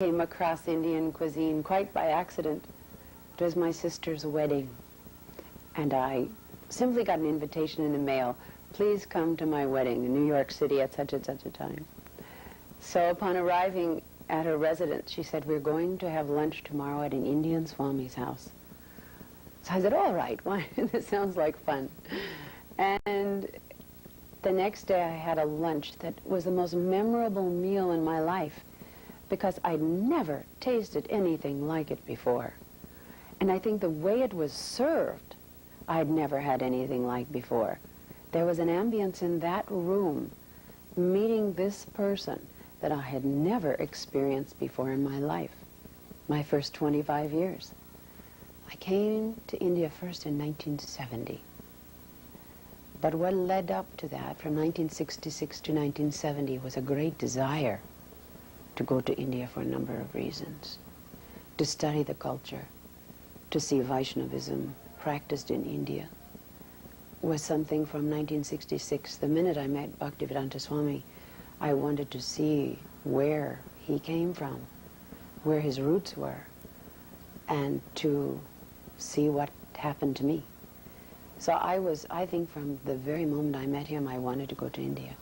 Came across Indian cuisine quite by accident. It was my sister's wedding, and I simply got an invitation in the mail. Please come to my wedding in New York City at such and such a time. So upon arriving at her residence, she said, we're going to have lunch tomorrow at an Indian Swami's house. So I said, all right, why? This sounds like fun. And the next day I had a lunch that was the most memorable meal in my life, because I'd never tasted anything like it before. And I think the way it was served, I'd never had anything like before. There was an ambience in that room, meeting this person, that I had never experienced before in my life, my first 25 years. I came to India first in 1970. But what led up to that, from 1966 to 1970, was a great desire to go to India for a number of reasons. To study the culture, to see Vaishnavism practiced in India, was something from 1966. The minute I met Bhaktivedanta Swami, I wanted to see where he came from, where his roots were, and to see what happened to me. So I think from the very moment I met him, I wanted to go to India.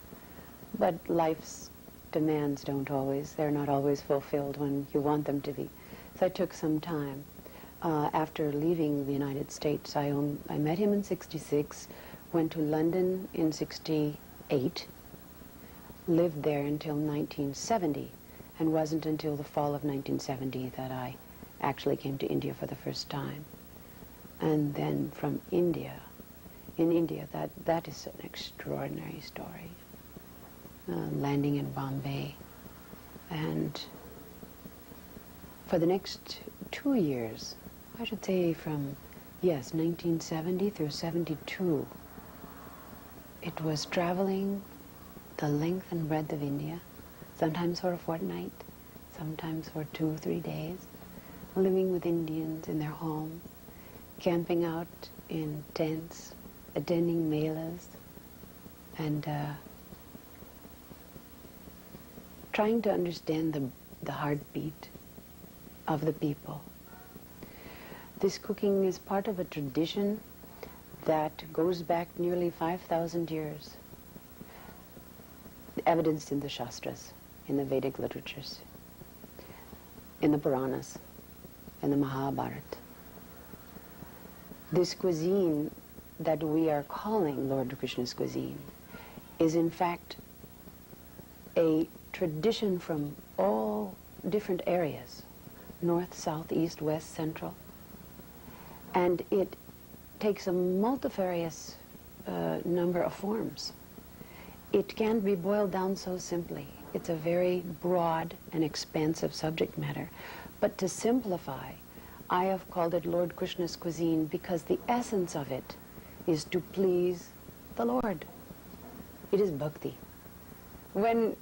But life's demands they're not always fulfilled when you want them to be. So I took some time. After leaving the United States, I met him in 66, went to London in 68, lived there until 1970, and wasn't until the fall of 1970 that I actually came to India for the first time. And then from India, that is an extraordinary story. Landing in Bombay, and for the next 2 years, I should say from, 1970 through 72, it was traveling the length and breadth of India, sometimes for a fortnight, sometimes for 2 or 3 days, living with Indians in their homes, camping out in tents, attending melas, and trying to understand the heartbeat of the people. This cooking is part of a tradition that goes back nearly 5,000 years, evidenced in the Shastras, in the Vedic literatures, in the Puranas, in the Mahabharata. This cuisine that we are calling Lord Krishna's cuisine is in fact a tradition from all different areas, north, south, east, west, central. And it takes a multifarious number of forms. It can't be boiled down so simply. It's a very broad and expansive subject matter. But to simplify, I have called it Lord Krishna's cuisine because the essence of it is to please the Lord. It is bhakti. When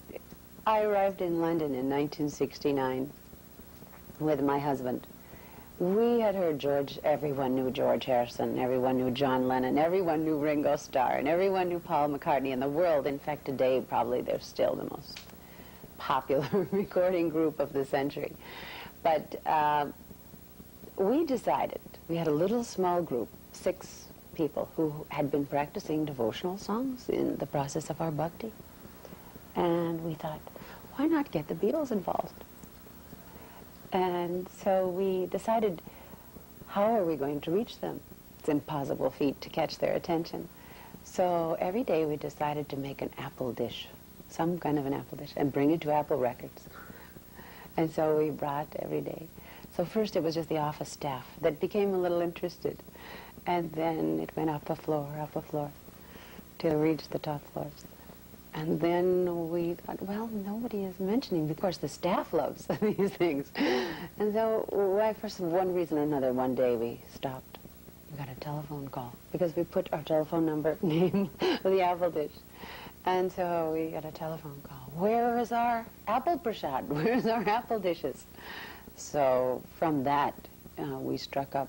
I arrived in London in 1969 with my husband, we had heard everyone knew George Harrison, everyone knew John Lennon, everyone knew Ringo Starr, and everyone knew Paul McCartney in the world. In fact, today, probably they're still the most popular recording group of the century. But we decided, we had a little small group, 6 people who had been practicing devotional songs in the process of our bhakti. And we thought, why not get the Beatles involved? And so we decided, how are we going to reach them? It's an impossible feat to catch their attention. So every day we decided to make an apple dish, some kind of an apple dish, and bring it to Apple Records. And so we brought every day. So first it was just the office staff that became a little interested. And then it went up a floor, till it reached the top floors. And then we thought, well, nobody is mentioning. Of course, the staff loves these things. And so, for one reason or another, one day we stopped. We got a telephone call because we put our telephone number name with the apple dish. And so we got a telephone call. Where is our apple prasad? Where's our apple dishes? So from that, we struck up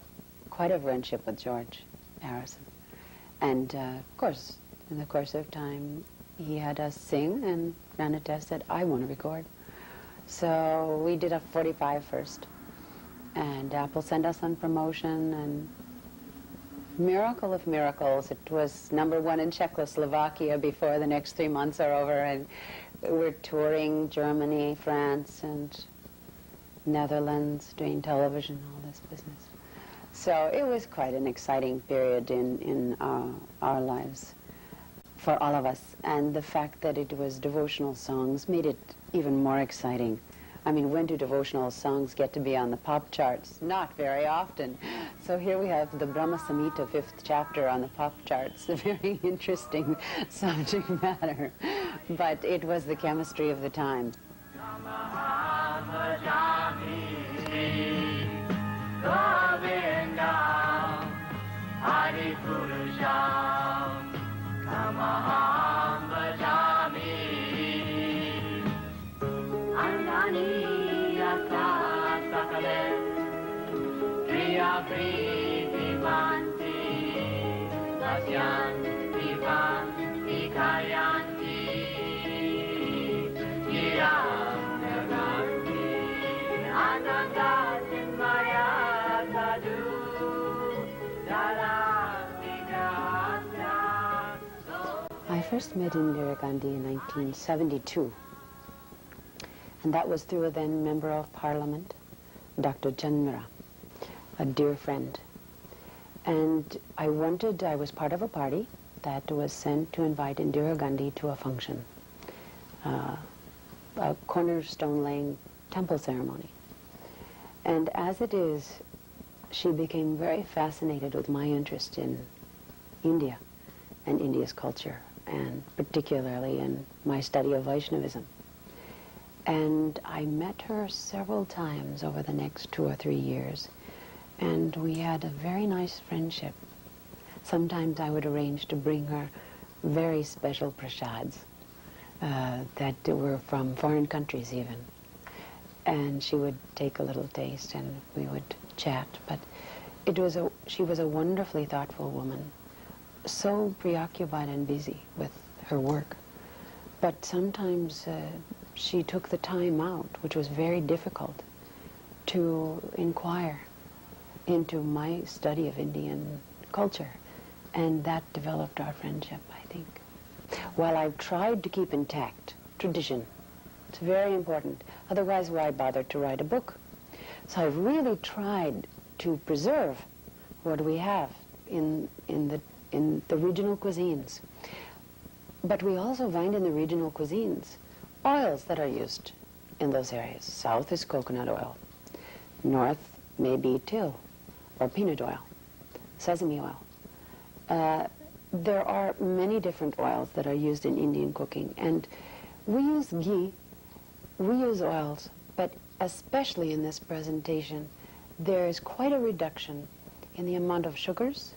quite a friendship with George Harrison. And of course, in the course of time, he had us sing, and Ranita said, I want to record. So we did a 45 first. And Apple sent us on promotion, and miracle of miracles, it was #1 in Czechoslovakia before the next 3 months are over, and we're touring Germany, France, and Netherlands, doing television, all this business. So it was quite an exciting period in our lives for all of us, and the fact that it was devotional songs made it even more exciting. I mean, when do devotional songs get to be on the pop charts? Not very often. So here we have the Brahma Samhita 5th chapter on the pop charts, a very interesting subject matter. But it was the chemistry of the time. I first met Indira Gandhi in 1972, and that was through a then Member of Parliament, Dr. Janmira, a dear friend. And I was part of a party that was sent to invite Indira Gandhi to a function, a cornerstone laying temple ceremony. And as it is, she became very fascinated with my interest in India and India's culture, and particularly in my study of Vaishnavism. And I met her several times over the next 2 or 3 years, and we had a very nice friendship. Sometimes I would arrange to bring her very special prasads that were from foreign countries even. And she would take a little taste and we would chat. But she was a wonderfully thoughtful woman, so preoccupied and busy with her work. But sometimes she took the time out, which was very difficult, to inquire into my study of Indian culture. And that developed our friendship, I think. While I've tried to keep intact tradition, it's very important. Otherwise, why bother to write a book? So I've really tried to preserve what we have in the regional cuisines. But we also find in the regional cuisines oils that are used in those areas. South is coconut oil. North may be till or peanut oil, sesame oil. There are many different oils that are used in Indian cooking, and we use ghee, we use oils, but especially in this presentation, there is quite a reduction in the amount of sugars,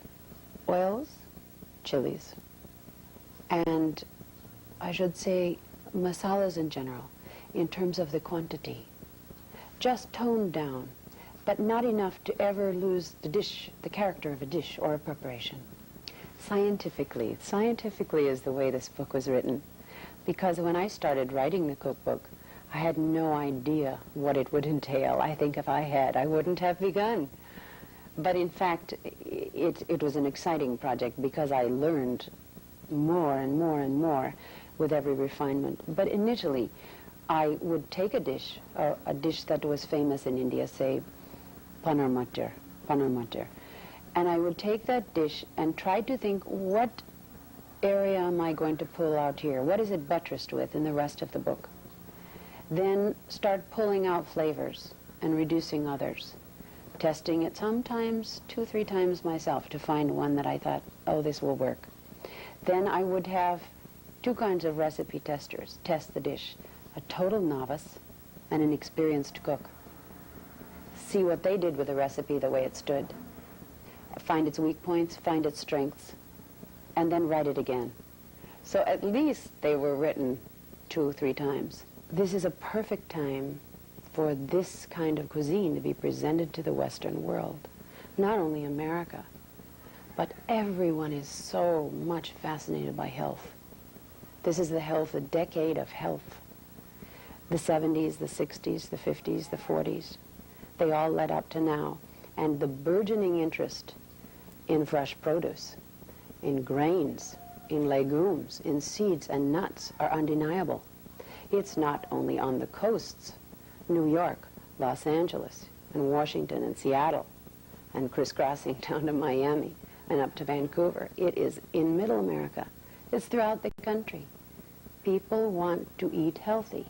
oils, chilies, and I should say masalas in general, in terms of the quantity. Just toned down, but not enough to ever lose the dish, the character of a dish or a preparation. Scientifically is the way this book was written, because when I started writing the cookbook, I had no idea what it would entail. I think if I had, I wouldn't have begun. But in fact, it was an exciting project because I learned more and more and more with every refinement. But initially, I would take a dish that was famous in India, say paneer matar, and I would take that dish and try to think, what area am I going to pull out here? What is it buttressed with in the rest of the book? Then start pulling out flavors and reducing others, testing it sometimes 2-3 times myself to find one that I thought, oh, this will work. Then I would have 2 kinds of recipe testers test the dish, a total novice and an experienced cook. See what they did with the recipe the way it stood. Find its weak points, find its strengths, and then write it again. So at least they were written 2-3 times. This is a perfect time for this kind of cuisine to be presented to the Western world. Not only America, but everyone is so much fascinated by health. This is the decade of health. The 70s, the 60s, the 50s, the 40s, they all led up to now. And the burgeoning interest in fresh produce, in grains, in legumes, in seeds and nuts are undeniable. It's not only on the coasts, New York, Los Angeles, and Washington and Seattle, and crisscrossing down to Miami and up to Vancouver. It is in Middle America. It's throughout the country. People want to eat healthy.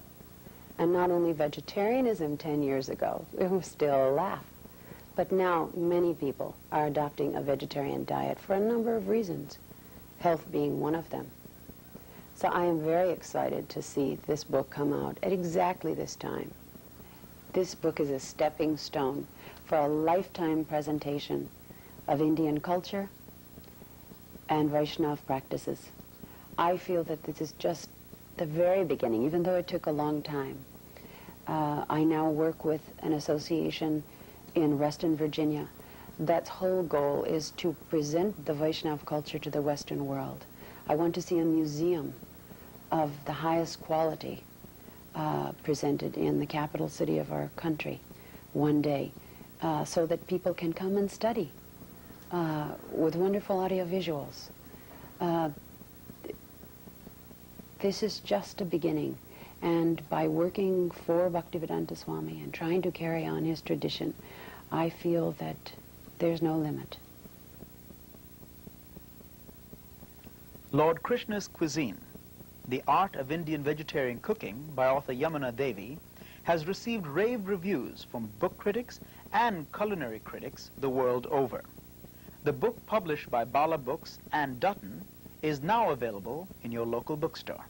And not only vegetarianism 10 years ago, it was still a laugh. But now many people are adopting a vegetarian diet for a number of reasons, health being one of them. So I am very excited to see this book come out at exactly this time. This book is a stepping stone for a lifetime presentation of Indian culture and Vaishnav practices. I feel that this is just the very beginning, even though it took a long time. I now work with an association in Reston, Virginia. That's whole goal is to present the Vaishnav culture to the Western world. I want to see a museum of the highest quality presented in the capital city of our country one day, so that people can come and study with wonderful audio visuals. This is just a beginning, and by working for Bhaktivedanta Swami and trying to carry on his tradition, I feel that there's no limit. Lord Krishna's Cuisine, The Art of Indian Vegetarian Cooking by author Yamuna Devi, has received rave reviews from book critics and culinary critics the world over. The book, published by Bala Books and Dutton, is now available in your local bookstore.